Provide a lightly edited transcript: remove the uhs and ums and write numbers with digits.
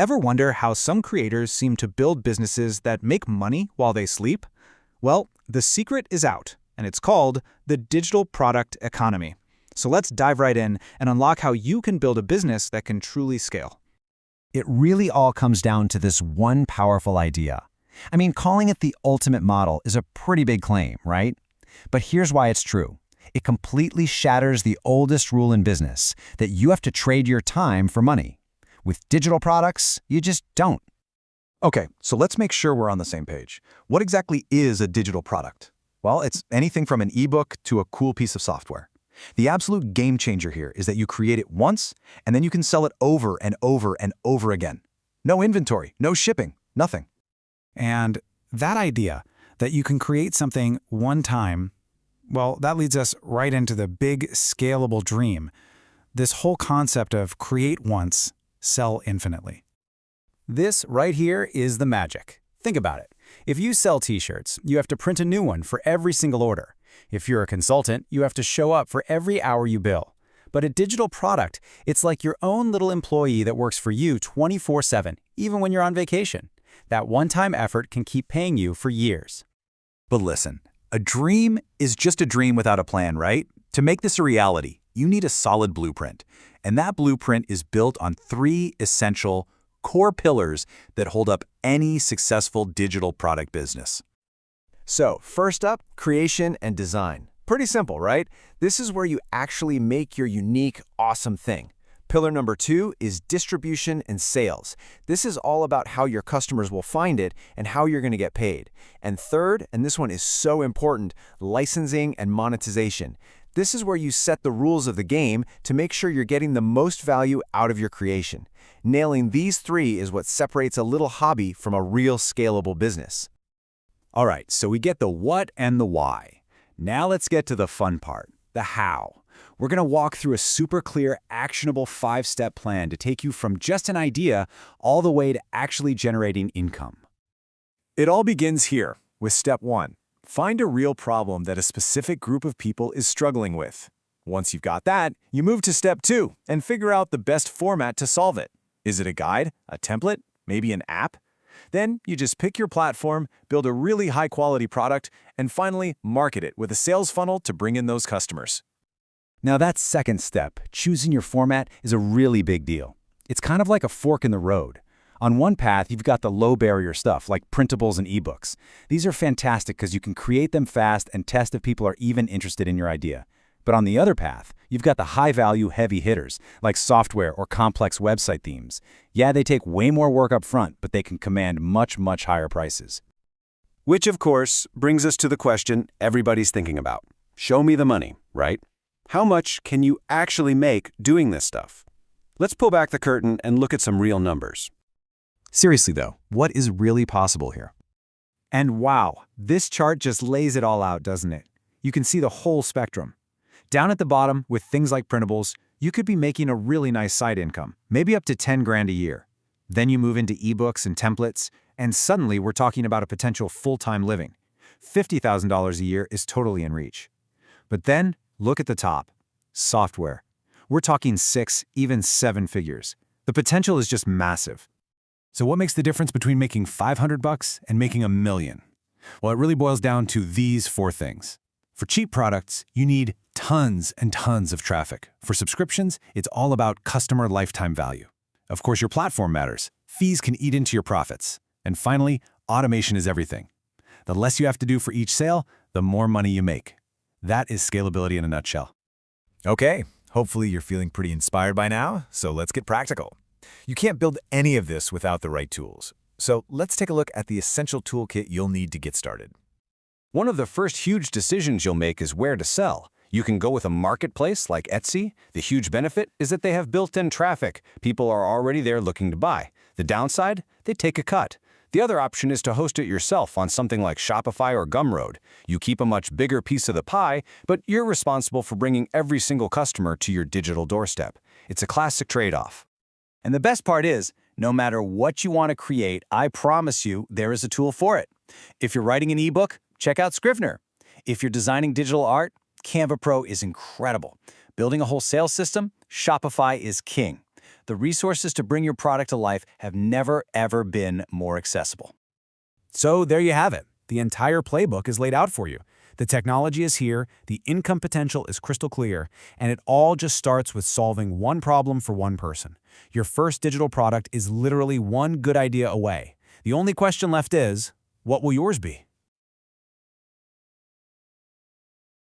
Ever wonder how some creators seem to build businesses that make money while they sleep? Well, the secret is out, and it's called the digital product economy. So let's dive right in and unlock how you can build a business that can truly scale. It really all comes down to this one powerful idea. I mean, calling it the ultimate model is a pretty big claim, right? But here's why it's true. It completely shatters the oldest rule in business, that you have to trade your time for money. With digital products, you just don't. Okay, so let's make sure we're on the same page. What exactly is a digital product? Well, it's anything from an ebook to a cool piece of software. The absolute game changer here is that you create it once, and then you can sell it over and over and over again. No inventory, no shipping, nothing. And that idea that you can create something one time, well, that leads us right into the big scalable dream. This whole concept of create once, sell infinitely. This right here is the magic. Think about it. If you sell t-shirts, you have to print a new one for every single order. If you're a consultant, you have to show up for every hour you bill. But a digital product, it's like your own little employee that works for you 24/7, even when you're on vacation. That one-time effort can keep paying you for years. But listen, a dream is just a dream without a plan, right? To make this a reality, you need a solid blueprint. And that blueprint is built on 3 essential core pillars that hold up any successful digital product business. So, first up, creation and design. Pretty simple, right? This is where you actually make your unique, awesome thing. Pillar number 2 is distribution and sales. This is all about how your customers will find it and how you're going to get paid. And third, and this one is so important, licensing and monetization. This is where you set the rules of the game to make sure you're getting the most value out of your creation. Nailing these 3 is what separates a little hobby from a real scalable business. All right, so we get the what and the why. Now let's get to the fun part, the how. We're going to walk through a super clear, actionable 5-step plan to take you from just an idea all the way to actually generating income. It all begins here with step 1. Find a real problem that a specific group of people is struggling with. Once you've got that, you move to step 2 and figure out the best format to solve it. Is it a guide, a template, maybe an app? Then you just pick your platform, build a really high-quality product, and finally market it with a sales funnel to bring in those customers. Now that second step, choosing your format, is a really big deal. It's kind of like a fork in the road. On one path, you've got the low-barrier stuff like printables and ebooks. These are fantastic because you can create them fast and test if people are even interested in your idea. But on the other path, you've got the high-value heavy hitters, like software or complex website themes. Yeah, they take way more work up front, but they can command much, much higher prices. Which, of course, brings us to the question everybody's thinking about. Show me the money, right? How much can you actually make doing this stuff? Let's pull back the curtain and look at some real numbers. Seriously though, what is really possible here? And wow, this chart just lays it all out, doesn't it? You can see the whole spectrum. Down at the bottom, with things like printables, you could be making a really nice side income, maybe up to 10 grand a year. Then you move into ebooks and templates, and suddenly we're talking about a potential full-time living. $50,000 a year is totally in reach. But then, look at the top. Software. We're talking 6, even 7 figures. The potential is just massive. So what makes the difference between making $500 and making $1 million? Well, it really boils down to these 4 things. For cheap products, you need tons and tons of traffic. For subscriptions, it's all about customer lifetime value. Of course, your platform matters. Fees can eat into your profits. And finally, automation is everything. The less you have to do for each sale, the more money you make. That is scalability in a nutshell. Okay, hopefully you're feeling pretty inspired by now, so let's get practical. You can't build any of this without the right tools. So let's take a look at the essential toolkit you'll need to get started. One of the first huge decisions you'll make is where to sell. You can go with a marketplace like Etsy. The huge benefit is that they have built-in traffic. People are already there looking to buy. The downside? They take a cut. The other option is to host it yourself on something like Shopify or Gumroad. You keep a much bigger piece of the pie, but you're responsible for bringing every single customer to your digital doorstep. It's a classic trade-off. And the best part is, no matter what you want to create, I promise you there is a tool for it. If you're writing an ebook, check out Scrivener. If you're designing digital art, Canva Pro is incredible. Building a whole sales system, Shopify is king. the resources to bring your product to life have never, ever been more accessible. So there you have it. The entire playbook is laid out for you. The technology is here, the income potential is crystal clear, and it all just starts with solving one problem for one person. Your first digital product is literally one good idea away. The only question left is, what will yours be?